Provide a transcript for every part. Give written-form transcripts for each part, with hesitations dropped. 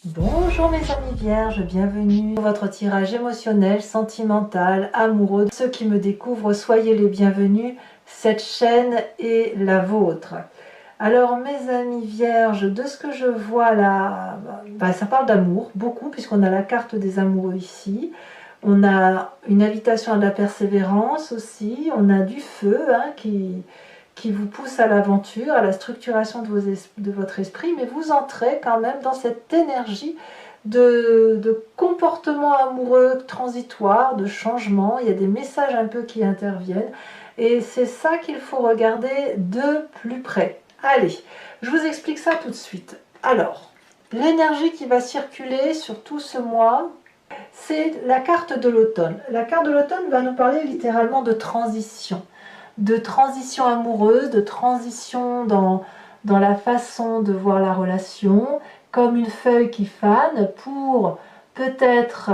Bonjour mes amis vierges, bienvenue dans votre tirage émotionnel, sentimental, amoureux. Ceux qui me découvrent, soyez les bienvenus, cette chaîne est la vôtre. Alors mes amis vierges, de ce que je vois là, ça parle d'amour, beaucoup, puisqu'on a la carte des amoureux ici. On a une invitation à la persévérance aussi, on a du feu qui vous pousse à l'aventure, à la structuration de votre esprit, mais vous entrez quand même dans cette énergie de comportement amoureux transitoire, de changement. Il y a des messages un peu qui interviennent, et c'est ça qu'il faut regarder de plus près. Allez, je vous explique ça tout de suite. Alors, l'énergie qui va circuler sur tout ce mois, c'est la carte de l'automne. La carte de l'automne va nous parler littéralement de transition amoureuse, de transition dans la façon de voir la relation, comme une feuille qui fane pour peut-être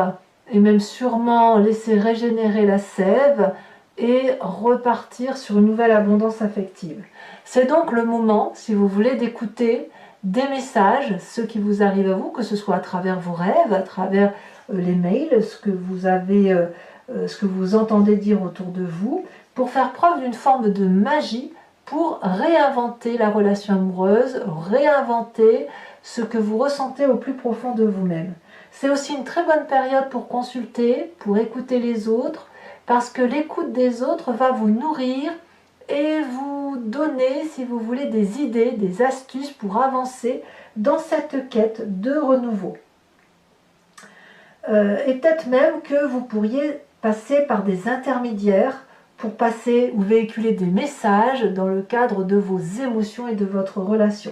et même sûrement laisser régénérer la sève et repartir sur une nouvelle abondance affective. C'est donc le moment, si vous voulez, d'écouter des messages, ceux qui vous arrivent à vous, que ce soit à travers vos rêves, à travers les mails, ce que vous entendez dire autour de vous, pour faire preuve d'une forme de magie, pour réinventer la relation amoureuse, réinventer ce que vous ressentez au plus profond de vous-même. C'est aussi une très bonne période pour consulter, pour écouter les autres, parce que l'écoute des autres va vous nourrir et vous donner, si vous voulez, des idées, des astuces pour avancer dans cette quête de renouveau. Et peut-être même que vous pourriez passer par des intermédiaires pour passer ou véhiculer des messages dans le cadre de vos émotions et de votre relation.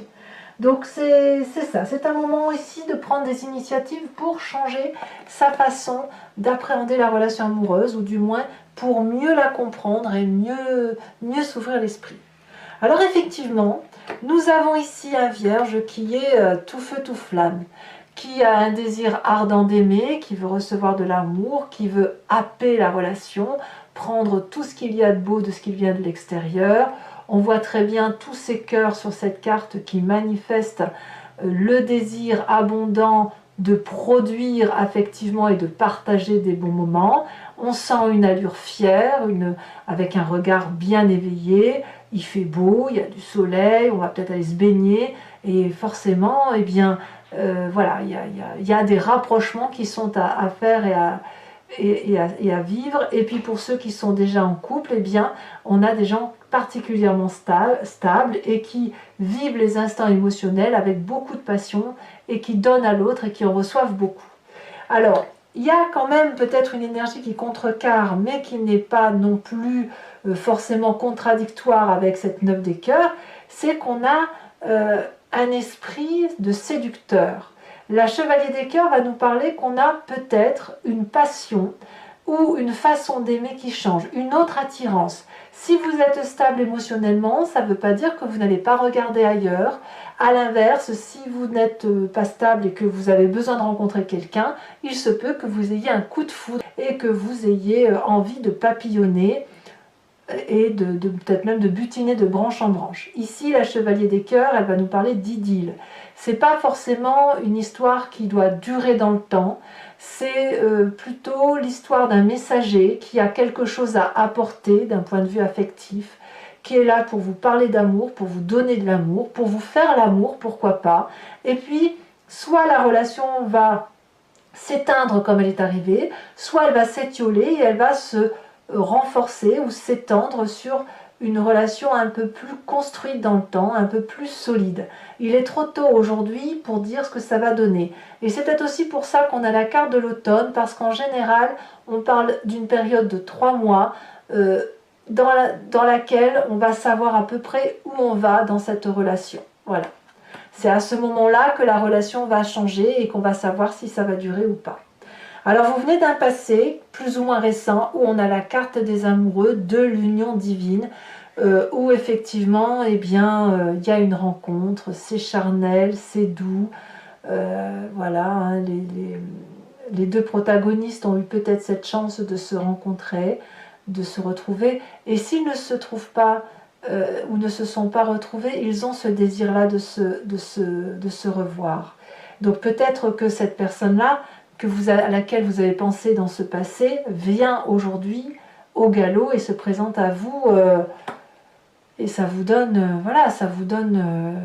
Donc c'est ça, c'est un moment ici de prendre des initiatives pour changer sa façon d'appréhender la relation amoureuse, ou du moins pour mieux la comprendre et mieux s'ouvrir l'esprit. Alors effectivement, nous avons ici un vierge qui est tout feu tout flamme, qui a un désir ardent d'aimer, qui veut recevoir de l'amour, qui veut happer la relation, prendre tout ce qu'il y a de beau de ce qui vient de l'extérieur. On voit très bien tous ces cœurs sur cette carte qui manifestent le désir abondant de produire affectivement et de partager des bons moments. On sent une allure fière, avec un regard bien éveillé. Il fait beau, il y a du soleil, on va peut-être aller se baigner, et forcément, eh bien, voilà, il y a des rapprochements qui sont à faire et à vivre. Et puis pour ceux qui sont déjà en couple, eh bien, on a des gens particulièrement stables et qui vivent les instants émotionnels avec beaucoup de passion et qui donnent à l'autre et qui en reçoivent beaucoup. Alors, il y a quand même peut-être une énergie qui contrecarre, mais qui n'est pas non plus forcément contradictoire avec cette 9 des cœurs, c'est qu'on a un esprit de séducteur. La chevalier des cœurs va nous parler qu'on a peut-être une passion ou une façon d'aimer qui change, une autre attirance. Si vous êtes stable émotionnellement, ça ne veut pas dire que vous n'allez pas regarder ailleurs. À l'inverse, si vous n'êtes pas stable et que vous avez besoin de rencontrer quelqu'un, il se peut que vous ayez un coup de foudre et que vous ayez envie de papillonner et peut-être même de butiner de branche en branche. Ici, la chevalier des cœurs, elle va nous parler d'idylle. C'est pas forcément une histoire qui doit durer dans le temps, c'est plutôt l'histoire d'un messager qui a quelque chose à apporter d'un point de vue affectif, qui est là pour vous parler d'amour, pour vous donner de l'amour, pour vous faire l'amour, pourquoi pas. Et puis, soit la relation va s'éteindre comme elle est arrivée, soit elle va s'étioler et elle va se renforcer ou s'étendre sur une relation un peu plus construite dans le temps, un peu plus solide. Il est trop tôt aujourd'hui pour dire ce que ça va donner. Et c'est peut-être aussi pour ça qu'on a la carte de l'automne, parce qu'en général, on parle d'une période de 3 mois dans laquelle on va savoir à peu près où on va dans cette relation. Voilà. C'est à ce moment-là que la relation va changer et qu'on va savoir si ça va durer ou pas. Alors vous venez d'un passé plus ou moins récent où on a la carte des amoureux de l'union divine, où effectivement eh bien, y a une rencontre, c'est charnel, c'est doux, voilà, hein, les deux protagonistes ont eu peut-être cette chance de se rencontrer, de se retrouver, et s'ils ne se trouvent pas ou ne se sont pas retrouvés, ils ont ce désir-là de se revoir. Donc peut-être que cette personne-là, à laquelle vous avez pensé dans ce passé, vient aujourd'hui au galop et se présente à vous, et ça vous donne, voilà, ça vous donne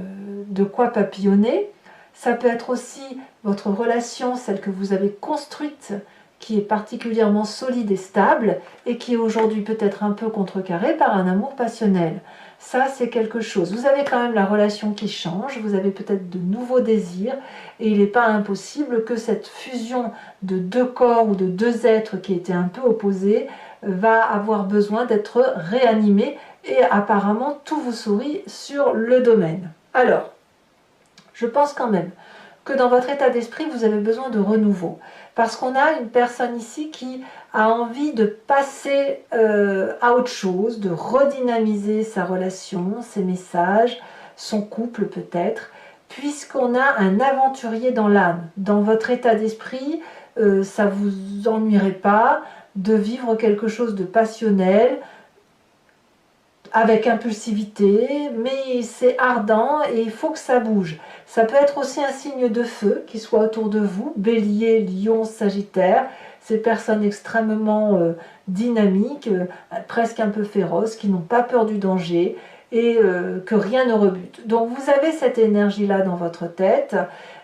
de quoi papillonner. Ça peut être aussi votre relation, celle que vous avez construite, qui est particulièrement solide et stable, et qui est aujourd'hui peut-être un peu contrecarrée par un amour passionnel. Ça, c'est quelque chose. Vous avez quand même la relation qui change, vous avez peut-être de nouveaux désirs, et il n'est pas impossible que cette fusion de deux corps ou de deux êtres qui étaient un peu opposés va avoir besoin d'être réanimée, et apparemment tout vous sourit sur le domaine. Alors, je pense quand même que dans votre état d'esprit, vous avez besoin de renouveau. Parce qu'on a une personne ici qui a envie de passer à autre chose, de redynamiser sa relation, ses messages, son couple peut-être, puisqu'on a un aventurier dans l'âme. Dans votre état d'esprit, ça ne vous ennuierait pas de vivre quelque chose de passionnel, avec impulsivité, mais c'est ardent et il faut que ça bouge. Ça peut être aussi un signe de feu qui soit autour de vous, Bélier, Lion, Sagittaire, ces personnes extrêmement dynamiques, presque un peu féroces, qui n'ont pas peur du danger et que rien ne rebute. Donc vous avez cette énergie-là dans votre tête,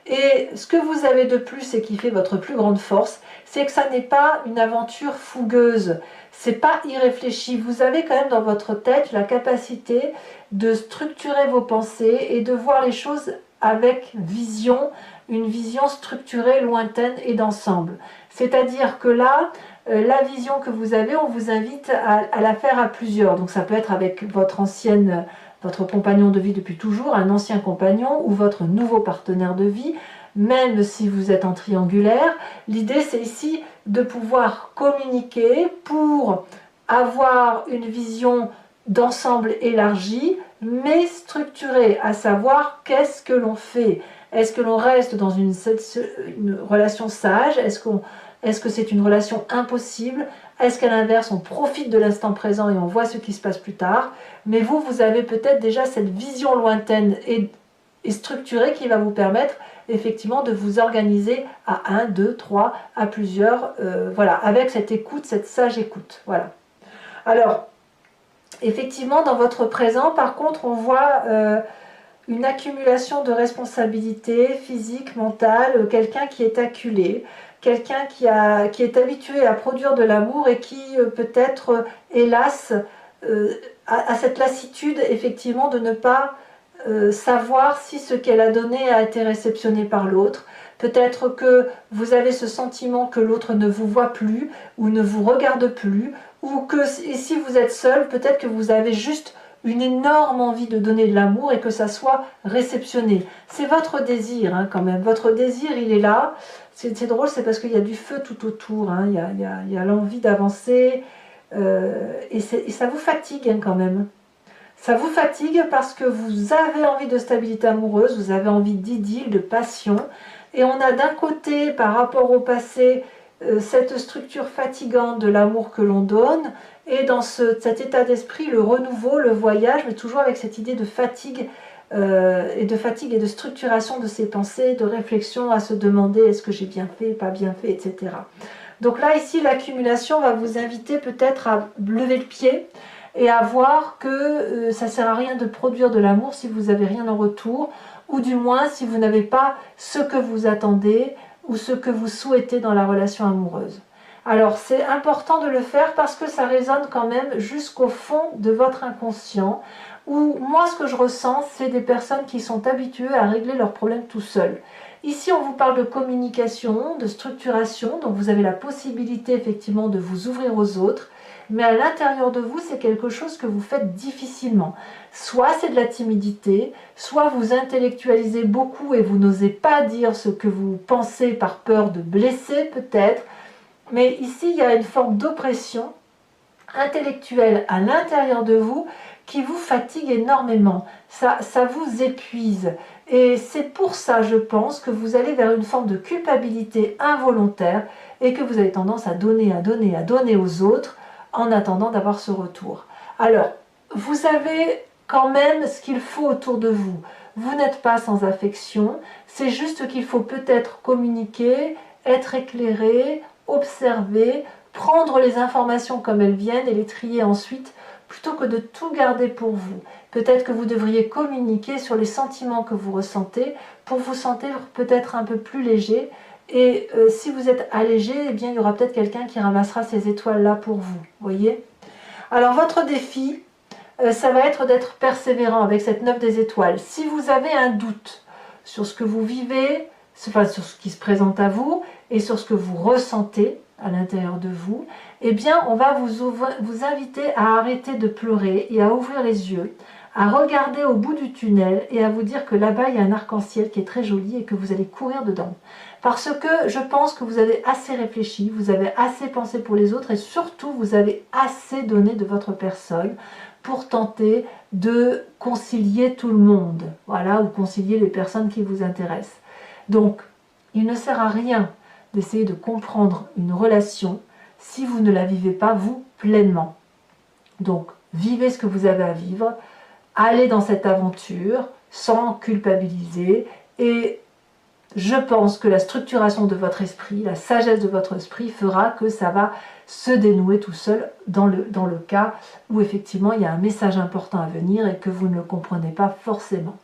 et ce que vous avez de plus et qui fait votre plus grande force, c'est que ça n'est pas une aventure fougueuse, c'est pas irréfléchi. Vous avez quand même dans votre tête la capacité de structurer vos pensées et de voir les choses avec vision, une vision structurée, lointaine et d'ensemble. C'est-à-dire que là, la vision que vous avez, on vous invite à la faire à plusieurs. Donc ça peut être avec votre compagnon de vie depuis toujours, un ancien compagnon ou votre nouveau partenaire de vie, même si vous êtes en triangulaire. L'idée, c'est ici de pouvoir communiquer pour avoir une vision d'ensemble élargie, mais structurée, à savoir qu'est-ce que l'on fait. Est-ce que l'on reste dans une relation sage? Est-ce que c'est une relation impossible? Est-ce qu'à l'inverse, on profite de l'instant présent et on voit ce qui se passe plus tard? Mais vous avez peut-être déjà cette vision lointaine et structurée qui va vous permettre effectivement de vous organiser à 1, 2, 3, à plusieurs, voilà, avec cette écoute, cette sage écoute. Voilà. Alors, effectivement, dans votre présent, par contre, on voit une accumulation de responsabilités physiques, mentales, quelqu'un qui est acculé, quelqu'un qui est habitué à produire de l'amour et qui peut-être, hélas, a cette lassitude effectivement de ne pas savoir si ce qu'elle a donné a été réceptionné par l'autre. Peut-être que vous avez ce sentiment que l'autre ne vous voit plus ou ne vous regarde plus, ou que et si vous êtes seul, peut-être que vous avez juste une énorme envie de donner de l'amour et que ça soit réceptionné. C'est votre désir hein, quand même, votre désir il est là. C'est drôle, c'est parce qu'il y a du feu tout autour, hein. Il y a l'envie d'avancer et ça vous fatigue hein, quand même. Ça vous fatigue parce que vous avez envie de stabilité amoureuse, vous avez envie d'idylle, de passion. Et on a d'un côté, par rapport au passé, cette structure fatigante de l'amour que l'on donne. Et dans cet état d'esprit, le renouveau, le voyage, mais toujours avec cette idée de fatigue et de structuration de ses pensées, de réflexion à se demander est-ce que j'ai bien fait, pas bien fait, etc. Donc là, ici, l'accumulation va vous inviter peut-être à lever le pied et à voir que ça ne sert à rien de produire de l'amour si vous n'avez rien en retour, ou du moins si vous n'avez pas ce que vous attendez ou ce que vous souhaitez dans la relation amoureuse. Alors c'est important de le faire parce que ça résonne quand même jusqu'au fond de votre inconscient, où moi ce que je ressens, c'est des personnes qui sont habituées à régler leurs problèmes tout seuls. Ici on vous parle de communication, de structuration, donc vous avez la possibilité effectivement de vous ouvrir aux autres, mais à l'intérieur de vous, c'est quelque chose que vous faites difficilement. Soit c'est de la timidité, soit vous intellectualisez beaucoup et vous n'osez pas dire ce que vous pensez par peur de blesser peut-être. Mais ici, il y a une forme d'oppression intellectuelle à l'intérieur de vous qui vous fatigue énormément. Ça vous épuise. Et c'est pour ça, je pense, que vous allez vers une forme de culpabilité involontaire et que vous avez tendance à donner, à donner, à donner aux autres en attendant d'avoir ce retour. Alors, vous avez quand même ce qu'il faut autour de vous. vous n'êtes pas sans affection, c'est juste qu'il faut peut-être communiquer, être éclairé, observer, prendre les informations comme elles viennent et les trier ensuite, plutôt que de tout garder pour vous. Peut-être que vous devriez communiquer sur les sentiments que vous ressentez pour vous sentir peut-être un peu plus léger. Et si vous êtes allégé, eh bien, il y aura peut-être quelqu'un qui ramassera ces étoiles-là pour vous. Voyez ? Alors, votre défi, ça va être d'être persévérant avec cette 9 des étoiles. Si vous avez un doute sur ce que vous vivez, enfin, sur ce qui se présente à vous et sur ce que vous ressentez à l'intérieur de vous, eh bien, on va vous inviter à arrêter de pleurer et à ouvrir les yeux, à regarder au bout du tunnel et à vous dire que là-bas, il y a un arc-en-ciel qui est très joli et que vous allez courir dedans. Parce que je pense que vous avez assez réfléchi, vous avez assez pensé pour les autres et surtout, vous avez assez donné de votre personne pour tenter de concilier tout le monde, voilà, ou concilier les personnes qui vous intéressent. Donc, il ne sert à rien d'essayer de comprendre une relation si vous ne la vivez pas, vous, pleinement. Donc, vivez ce que vous avez à vivre, allez dans cette aventure sans culpabiliser et je pense que la structuration de votre esprit, la sagesse de votre esprit fera que ça va se dénouer tout seul dans le cas où effectivement il y a un message important à venir et que vous ne le comprenez pas forcément.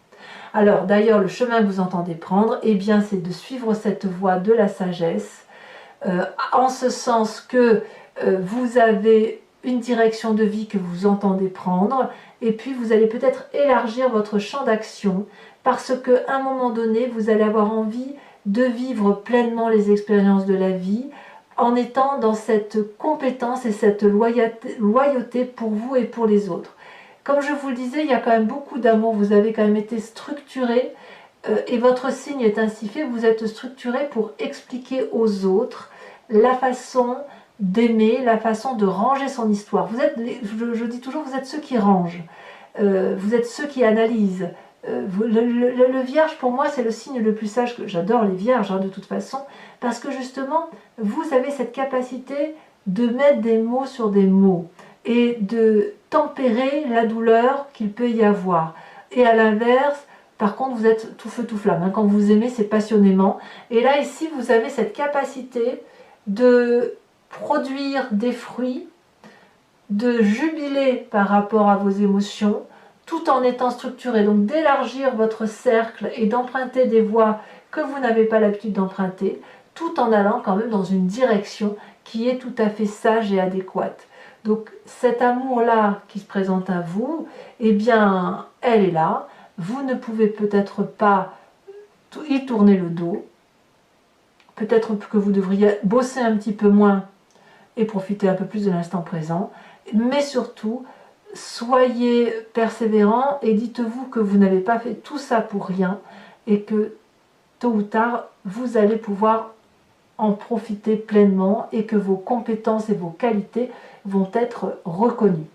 Alors d'ailleurs le chemin que vous entendez prendre, eh bien c'est de suivre cette voie de la sagesse, en ce sens que vous avez une direction de vie que vous entendez prendre et puis vous allez peut-être élargir votre champ d'action parce qu'à un moment donné, vous allez avoir envie de vivre pleinement les expériences de la vie en étant dans cette compétence et cette loyauté pour vous et pour les autres. Comme je vous le disais, il y a quand même beaucoup d'amour, vous avez quand même été structuré et votre signe est ainsi fait, vous êtes structuré pour expliquer aux autres la façon d'aimer, la façon de ranger son histoire. Vous êtes, je dis toujours, vous êtes ceux qui rangent, vous êtes ceux qui analysent. Le vierge, pour moi, c'est le signe le plus sage. J'adore les vierges, hein, de toute façon, parce que justement, vous avez cette capacité de mettre des mots sur des mots et de tempérer la douleur qu'il peut y avoir. Et à l'inverse, par contre, vous êtes tout feu, tout flamme. Hein. Quand vous aimez, c'est passionnément. Et là, ici, vous avez cette capacité de produire des fruits, de jubiler par rapport à vos émotions, tout en étant structuré, donc d'élargir votre cercle et d'emprunter des voies que vous n'avez pas l'habitude d'emprunter, tout en allant quand même dans une direction qui est tout à fait sage et adéquate. Donc cet amour-là qui se présente à vous, eh bien, elle est là. Vous ne pouvez peut-être pas y tourner le dos. Peut-être que vous devriez bosser un petit peu moins et profiter un peu plus de l'instant présent. Mais surtout, soyez persévérants et dites-vous que vous n'avez pas fait tout ça pour rien et que tôt ou tard, vous allez pouvoir en profiter pleinement et que vos compétences et vos qualités vont être reconnues.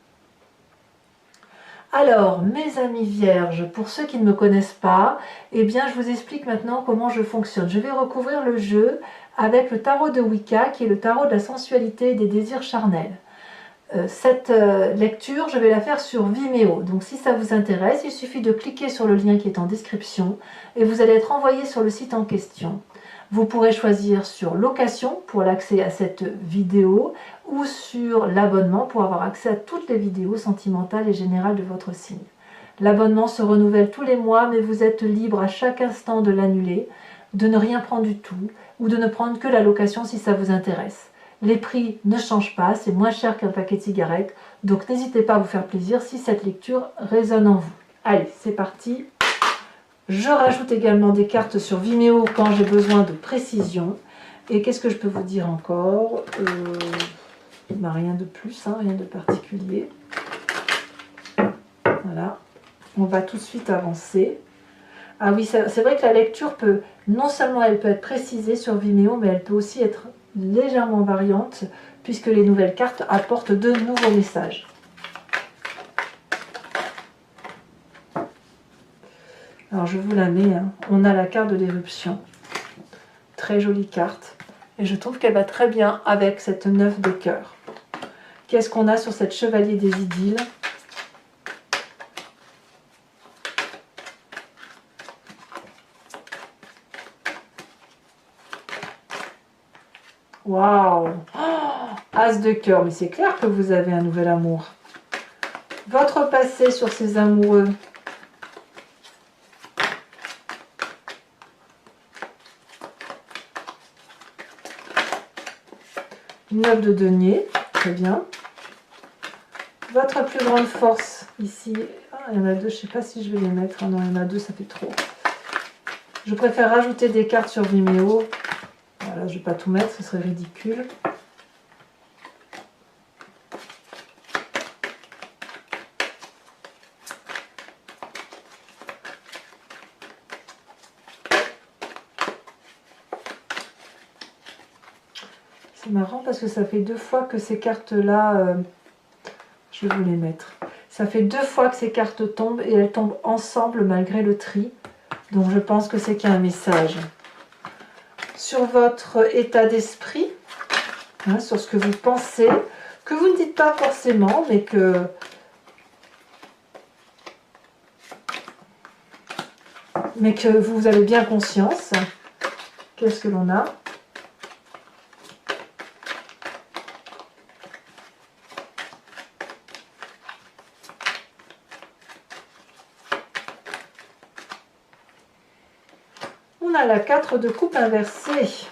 Alors, mes amis vierges, pour ceux qui ne me connaissent pas, eh bien, je vous explique maintenant comment je fonctionne. Je vais recouvrir le jeu avec le tarot de Wicca, qui est le tarot de la sensualité et des désirs charnels. Cette lecture, je vais la faire sur Vimeo. Donc, si ça vous intéresse, il suffit de cliquer sur le lien qui est en description et vous allez être envoyé sur le site en question. Vous pourrez choisir sur location pour l'accès à cette vidéo ou sur l'abonnement pour avoir accès à toutes les vidéos sentimentales et générales de votre signe. L'abonnement se renouvelle tous les mois, mais vous êtes libre à chaque instant de l'annuler, de ne rien prendre du tout ou de ne prendre que la location si ça vous intéresse. Les prix ne changent pas, c'est moins cher qu'un paquet de cigarettes, donc n'hésitez pas à vous faire plaisir si cette lecture résonne en vous. Allez, c'est parti. Je rajoute également des cartes sur Vimeo quand j'ai besoin de précision. Et qu'est-ce que je peux vous dire encore rien de plus, hein, rien de particulier. Voilà, on va tout de suite avancer. Ah oui, c'est vrai que la lecture peut, non seulement elle peut être précisée sur Vimeo, mais elle peut aussi être légèrement variante, puisque les nouvelles cartes apportent de nouveaux messages. Alors je vous la mets, hein. On a la carte de l'éruption, très jolie carte, et je trouve qu'elle va très bien avec cette 9 de cœur. Qu'est-ce qu'on a sur cette chevalier des idylles? Waouh! Oh, As de cœur, mais c'est clair que vous avez un nouvel amour. Votre passé sur ces amoureux. 9 de denier, très bien. Votre plus grande force, ici, il y en a deux, je ne sais pas si je vais les mettre. Ah non, il y en a deux, ça fait trop. Je préfère rajouter des cartes sur Vimeo. Voilà, je ne vais pas tout mettre, ce serait ridicule. C'est marrant parce que ça fait 2 fois que ces cartes-là, je vais vous les mettre. Ça fait 2 fois que ces cartes tombent et elles tombent ensemble malgré le tri. Donc je pense que c'est qu'il y a un message. Sur votre état d'esprit, hein, sur ce que vous pensez, que vous ne dites pas forcément, mais que vous avez bien conscience. Qu'est-ce que l'on a ? On a la 4 de coupe inversée.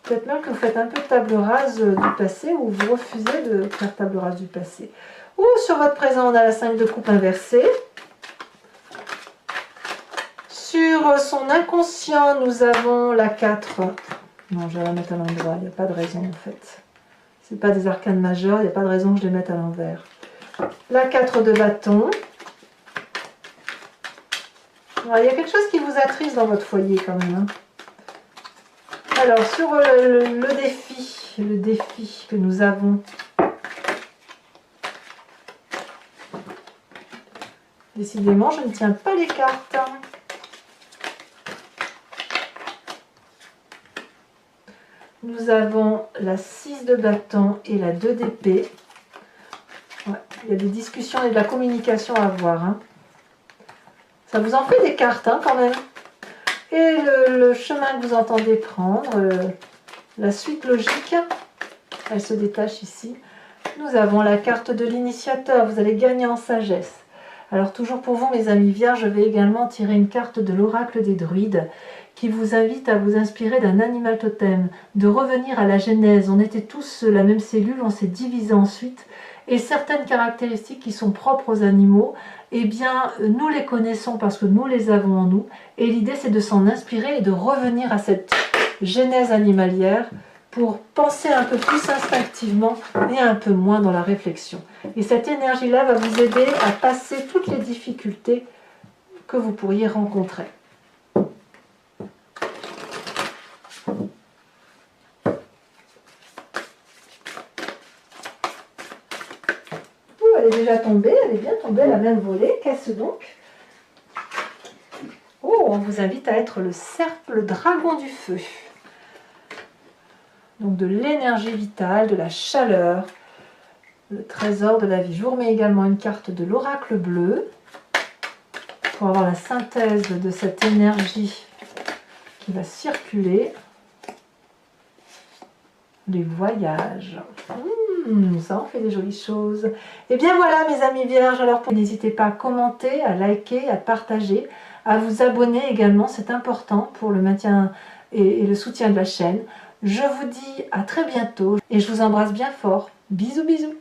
Peut-être même que vous faites un peu de table rase du passé ou vous refusez de faire table rase du passé. Ou sur votre présent, on a la 5 de coupe inversée. Sur son inconscient, nous avons la 4. Non, je vais la mettre à l'endroit, il n'y a pas de raison en fait. Ce n'est pas des arcanes majeures, il n'y a pas de raison que je les mette à l'envers. La 4 de bâton. Il y a quelque chose qui vous attriste dans votre foyer quand même. Hein. Alors, sur le défi que nous avons, décidément, je ne tiens pas les cartes. Nous avons la 6 de bâton et la 2 d'épée. Ouais, il y a des discussions et de la communication à avoir. Hein. Ça vous en fait des cartes hein, quand même. Et le chemin que vous entendez prendre, la suite logique, elle se détache ici. Nous avons la carte de l'initiateur, vous allez gagner en sagesse. Alors toujours pour vous mes amis vierges, je vais également tirer une carte de l'oracle des druides qui vous invite à vous inspirer d'un animal totem, de revenir à la genèse. On était tous la même cellule, on s'est divisé ensuite. Et certaines caractéristiques qui sont propres aux animaux, eh bien, nous les connaissons parce que nous les avons en nous. Et l'idée, c'est de s'en inspirer et de revenir à cette genèse animalière pour penser un peu plus instinctivement et un peu moins dans la réflexion. Et cette énergie-là va vous aider à passer toutes les difficultés que vous pourriez rencontrer. Elle est déjà tombée, elle est bien tombée, elle a même volé. Qu'est-ce donc? Oh, on vous invite à être le dragon du feu. Donc de l'énergie vitale, de la chaleur, le trésor de la vie. Je vous remets également une carte de l'oracle bleu pour avoir la synthèse de cette énergie qui va circuler. Les voyages. Ça en fait des jolies choses. Et bien voilà mes amis vierges, alors n'hésitez pas à commenter, à liker, à partager, à vous abonner également, c'est important pour le maintien et le soutien de la chaîne. Je vous dis à très bientôt et je vous embrasse bien fort. Bisous bisous.